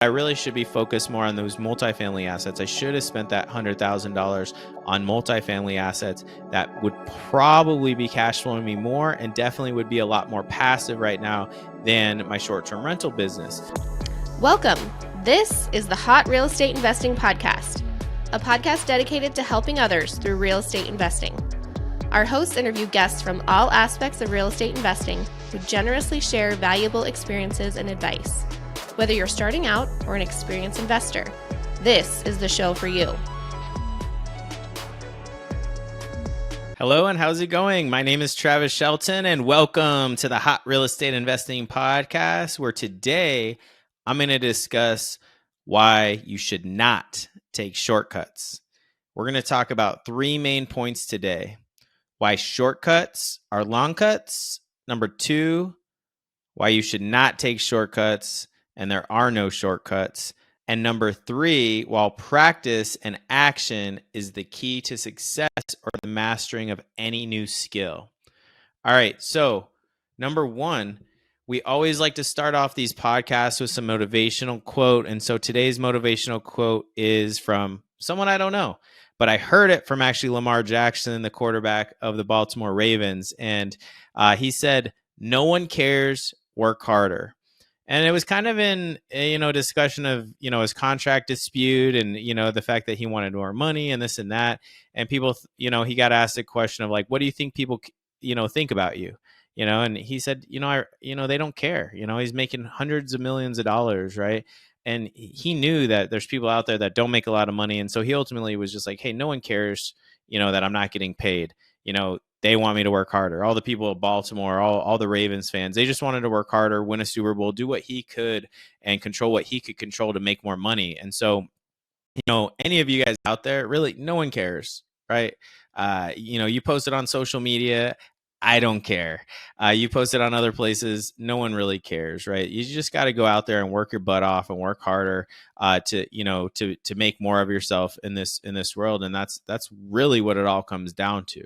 I really should be focused more on those multifamily assets. I should have spent that $100,000 on multifamily assets that would probably be cash flowing me more and definitely would be a lot more passive right now than my short-term rental business. Welcome. This is the Hot Real Estate Investing Podcast, a podcast dedicated to helping others through real estate investing. Our hosts interview guests from all aspects of real estate investing who generously share valuable experiences and advice. Whether you're starting out or an experienced investor, this is the show for you. Hello, and how's it going? My name is Travis Shelton, and welcome to the Hot Real Estate Investing Podcast, where today I'm going to discuss why you should not take shortcuts. We're going to talk about three main points today. Why shortcuts are long cuts. Number two, why you should not take shortcuts and there are no shortcuts. And number three, while practice and action is the key to success or the mastering of any new skill. All right, so number one, we always like to start off these podcasts with some motivational quote. And so today's motivational quote is from someone I don't know, but I heard it from actually Lamar Jackson, the quarterback of the Baltimore Ravens. And he said, "No one cares, work harder." And it was kind of in, discussion of, his contract dispute and, the fact that he wanted more money and this and that. And people, he got asked a question of like, what do you think people, think about you? And he said, they don't care. He's making hundreds of millions of dollars, right? And he knew that there's people out there that don't make a lot of money. And so he ultimately was just like, hey, no one cares, that I'm not getting paid. They want me to work harder. All the people of Baltimore, all the Ravens fans, they just wanted to work harder, win a Super Bowl, do what he could and control what he could control to make more money. And so, any of you guys out there, really, no one cares, right? You post it on social media. I don't care. You post it on other places. No one really cares, right? You just got to go out there and work your butt off and work harder to make more of yourself in this world. And that's really what it all comes down to.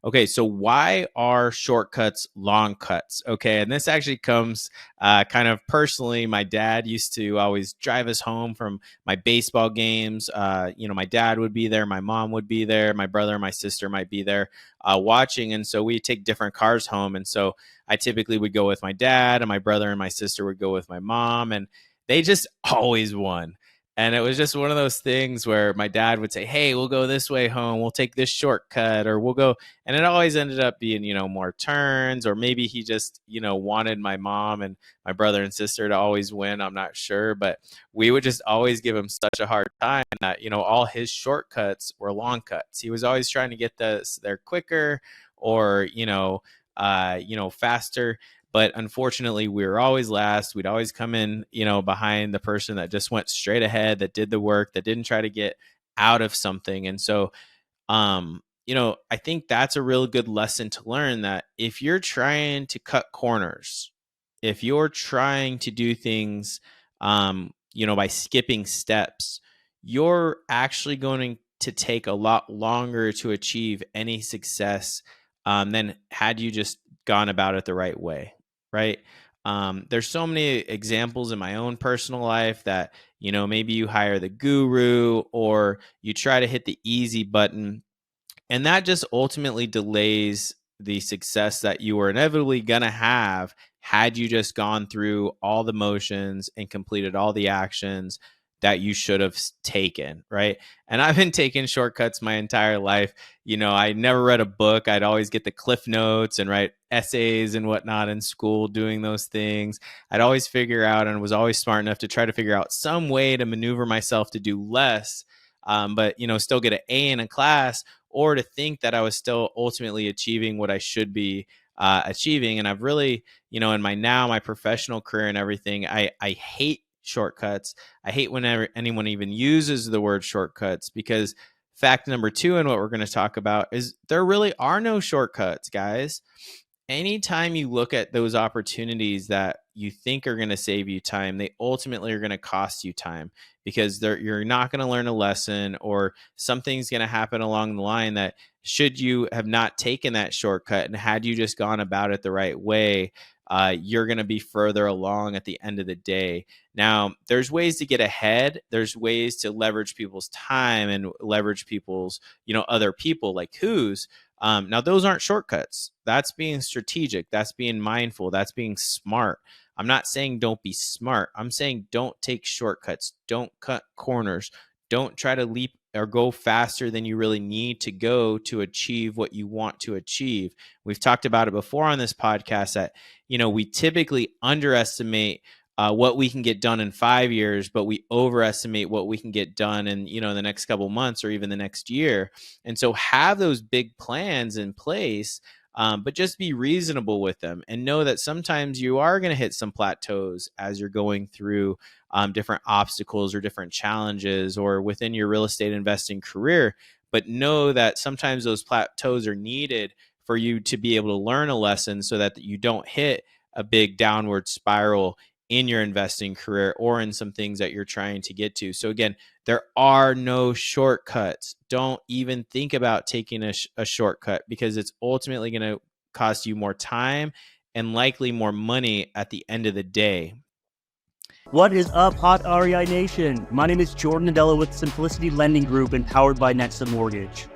Okay, so why are shortcuts long cuts? Okay, and this actually comes kind of personally. My dad used to always drive us home from my baseball games. My dad would be there, my mom would be there, my brother and my sister might be there watching. And so we take different cars home. And so I typically would go with my dad and my brother and my sister would go with my mom. And they just always won. And it was just one of those things where my dad would say, hey, we'll go this way home. We'll take this shortcut or we'll go. And it always ended up being, more turns, or maybe he just, wanted my mom and my brother and sister to always win. I'm not sure. But we would just always give him such a hard time that, all his shortcuts were long cuts. He was always trying to get there quicker or, faster. But unfortunately, we were always last. We'd always come in, behind the person that just went straight ahead, that did the work, that didn't try to get out of something. And so, I think that's a real good lesson to learn, that if you're trying to cut corners, if you're trying to do things, by skipping steps, you're actually going to take a lot longer to achieve any success than had you just gone about it the right way. Right. There's so many examples in my own personal life that, maybe you hire the guru or you try to hit the easy button, and that just ultimately delays the success that you were inevitably going to have had you just gone through all the motions and completed all the actions that you should have taken, right? And I've been taking shortcuts my entire life. I never read a book. I'd always get the Cliff Notes and write essays and whatnot in school doing those things. I'd always figure out and was always smart enough to try to figure out some way to maneuver myself to do less, but, still get an A in a class, or to think that I was still ultimately achieving what I should be achieving. And I've really, in my professional career and everything, I hate shortcuts. I hate whenever anyone even uses the word shortcuts, because fact number two, and what we're going to talk about, is there really are no shortcuts, guys. Anytime you look at those opportunities that you think are going to save you time, they ultimately are going to cost you time, because you're not going to learn a lesson, or something's going to happen along the line that, should you have not taken that shortcut and had you just gone about it the right way, you're going to be further along at the end of the day. Now, there's ways to get ahead. There's ways to leverage people's time and leverage people's, other people like who's. Now, those aren't shortcuts. That's being strategic. That's being mindful. That's being smart. I'm not saying don't be smart. I'm saying don't take shortcuts. Don't cut corners. Don't try to leap or go faster than you really need to go to achieve what you want to achieve. We've talked about it before on this podcast that, we typically underestimate what we can get done in 5 years, but we overestimate what we can get done in, the next couple months or even the next year. And so have those big plans in place, but just be reasonable with them and know that sometimes you are going to hit some plateaus as you're going through different obstacles or different challenges or within your real estate investing career. But know that sometimes those plateaus are needed for you to be able to learn a lesson so that you don't hit a big downward spiral in your investing career or in some things that you're trying to get to. So again, there are no shortcuts. Don't even think about taking a shortcut because it's ultimately going to cost you more time and likely more money at the end of the day. What is up, Hot REI Nation? My name is Jordan Nadella with Simplicity Lending Group and powered by Nexa Mortgage.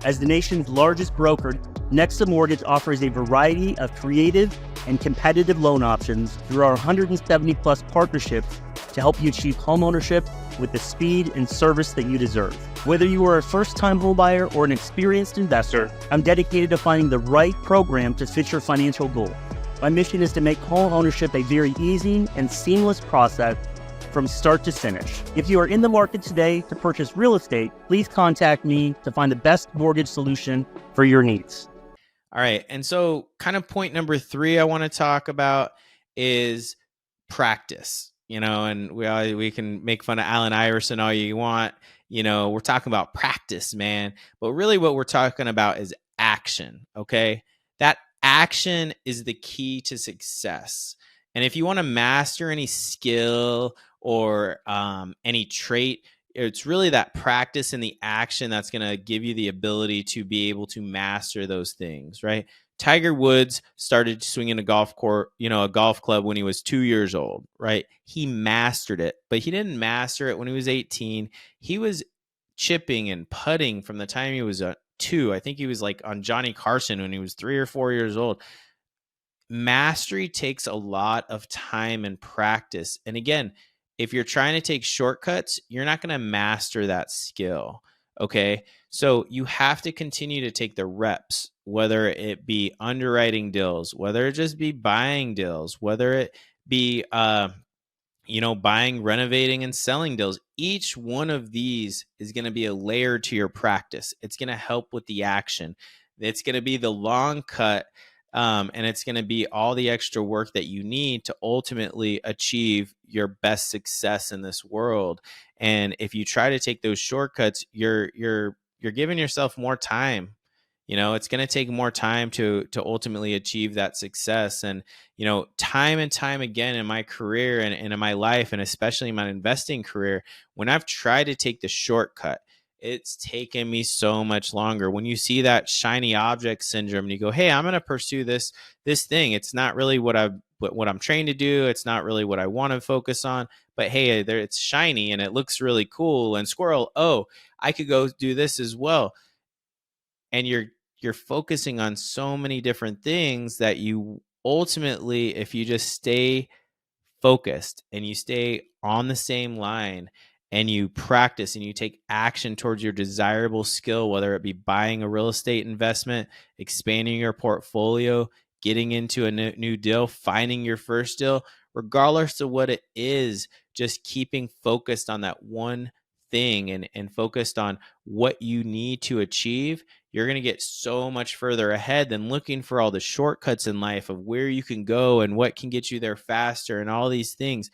As the nation's largest broker, Nexa Mortgage offers a variety of creative and competitive loan options through our 170 plus partnerships to help you achieve homeownership with the speed and service that you deserve. Whether you are a first-time homebuyer or an experienced investor, I'm dedicated to finding the right program to fit your financial goal. My mission is to make home ownership a very easy and seamless process from start to finish. If you are in the market today to purchase real estate, please contact me to find the best mortgage solution for your needs. All right. And so kind of point number 3 I want to talk about is practice, and we can make fun of Allen Iverson all you want. We're talking about practice, man. But really what we're talking about is action. Okay. That action is the key to success. And if you want to master any skill or any trait, it's really that practice and the action that's going to give you the ability to be able to master those things, right? Tiger Woods started swinging a golf club when he was 2 years old, right? He mastered it, but he didn't master it when he was 18. He was chipping and putting from the time he was 2. I think he was like on Johnny Carson when he was 3 or 4 years old. Mastery takes a lot of time and practice. And again, if you're trying to take shortcuts, you're not going to master that skill. Okay. So you have to continue to take the reps, whether it be underwriting deals, whether it just be buying deals, whether it be, buying, renovating, and selling deals. Each one of these is going to be a layer to your practice. It's going to help with the action. It's going to be the long cut. And it's going to be all the extra work that you need to ultimately achieve your best success in this world. And if you try to take those shortcuts, you're giving yourself more time. It's going to take more time to ultimately achieve that success. And, time and time again in my career and in my life, and especially in my investing career, when I've tried to take the shortcut, it's taken me so much longer. When you see that shiny object syndrome and you go, hey, I'm going to pursue this thing. It's not really what I'm trained to do. It's not really what I want to focus on, but hey, it's shiny and it looks really cool. And squirrel, oh, I could go do this as well. And you're focusing on so many different things that you ultimately, if you just stay focused and you stay on the same line and you practice and you take action towards your desirable skill, whether it be buying a real estate investment, expanding your portfolio, getting into a new deal, finding your first deal, regardless of what it is, just keeping focused on that one thing and focused on what you need to achieve, you're going to get so much further ahead than looking for all the shortcuts in life of where you can go and what can get you there faster and all these things.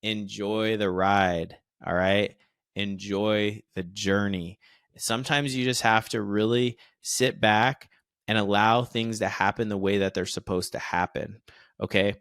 Enjoy the ride. All right. Enjoy the journey. Sometimes you just have to really sit back and allow things to happen the way that they're supposed to happen. Okay.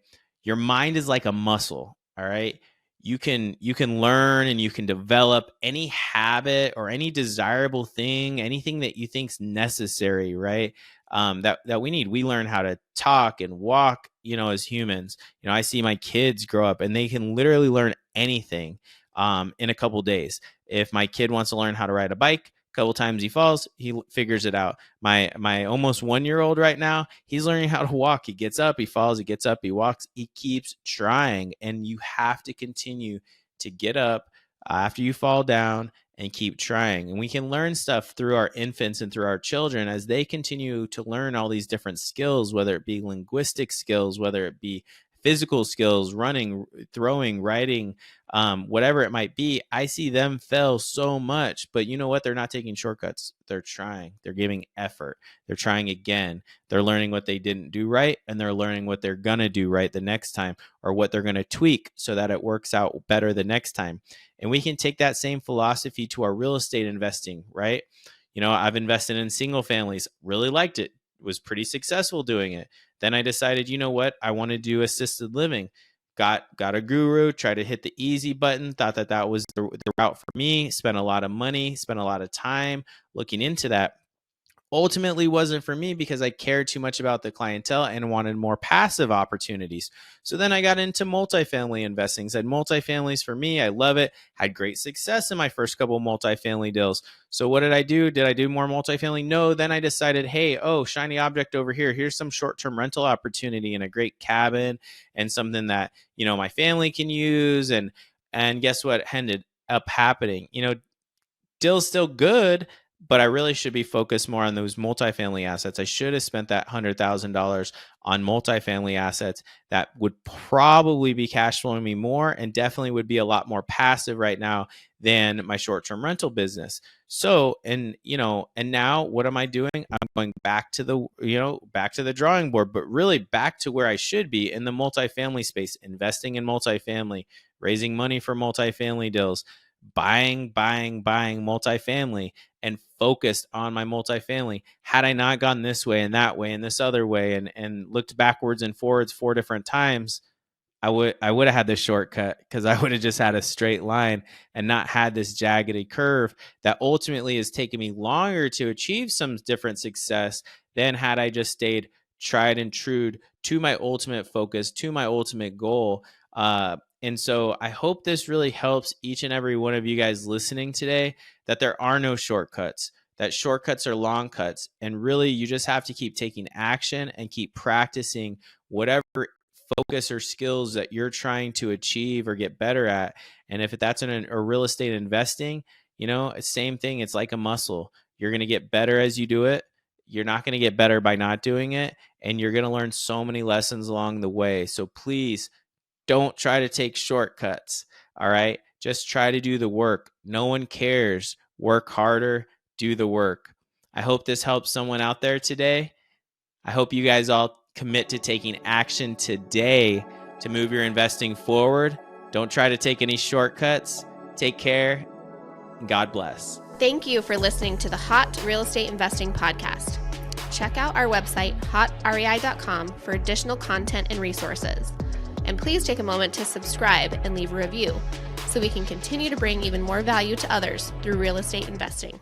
Your mind is like a muscle. All right. you can learn and you can develop any habit or any desirable thing, anything that you think's necessary, right? That we need. We learn how to talk and walk, as humans. I see my kids grow up and they can literally learn anything in a couple days. If my kid wants to learn how to ride a bike, a couple times he falls, he figures it out. My almost 1-year-old right now, he's learning how to walk. He gets up, he falls, he gets up, he walks, he keeps trying. And you have to continue to get up after you fall down and keep trying. And we can learn stuff through our infants and through our children as they continue to learn all these different skills, whether it be linguistic skills, whether it be physical skills, running, throwing, writing, whatever it might be. I see them fail so much, but you know what? They're not taking shortcuts. They're trying. They're giving effort. They're trying again. They're learning what they didn't do right, and they're learning what they're going to do right the next time, or what they're going to tweak so that it works out better the next time. And we can take that same philosophy to our real estate investing, right? I've invested in single families, really liked it, was pretty successful doing it. Then I decided, you know what? I want to do assisted living. Got a guru, tried to hit the easy button, thought that was the route for me, spent a lot of money, spent a lot of time looking into that. Ultimately wasn't for me because I cared too much about the clientele and wanted more passive opportunities. So then I got into multifamily investing. Said multifamilies for me. I love it. Had great success in my first couple multifamily deals. So what did I do? Did I do more multifamily? No. Then I decided, hey, shiny object over here. Here's some short-term rental opportunity in a great cabin and something that, my family can use. And guess what ended up happening? Deal's still good, but I really should be focused more on those multifamily assets. I should have spent that $100,000 on multifamily assets that would probably be cash flowing me more and definitely would be a lot more passive right now than my short-term rental business. So, and now what am I doing? I'm going back to the drawing board, but really back to where I should be in the multifamily space, investing in multifamily, raising money for multifamily deals, buying multifamily, and focused on my multifamily. Had I not gone this way and that way and this other way and looked backwards and forwards 4 different times, I would have had this shortcut because I would have just had a straight line and not had this jaggedy curve that ultimately has taken me longer to achieve some different success than had I just stayed tried and true to my ultimate focus, to my ultimate goal. And so I hope this really helps each and every one of you guys listening today, that there are no shortcuts, that shortcuts are long cuts. And really, you just have to keep taking action and keep practicing whatever focus or skills that you're trying to achieve or get better at. And if that's in a real estate investing, same thing. It's like a muscle. You're going to get better as you do it. You're not going to get better by not doing it. And you're going to learn so many lessons along the way. So please, don't try to take shortcuts, all right? Just try to do the work. No one cares. Work harder, do the work. I hope this helps someone out there today. I hope you guys all commit to taking action today to move your investing forward. Don't try to take any shortcuts. Take care, and God bless. Thank you for listening to the Hot Real Estate Investing Podcast. Check out our website, hotrei.com, for additional content and resources. And please take a moment to subscribe and leave a review so we can continue to bring even more value to others through real estate investing.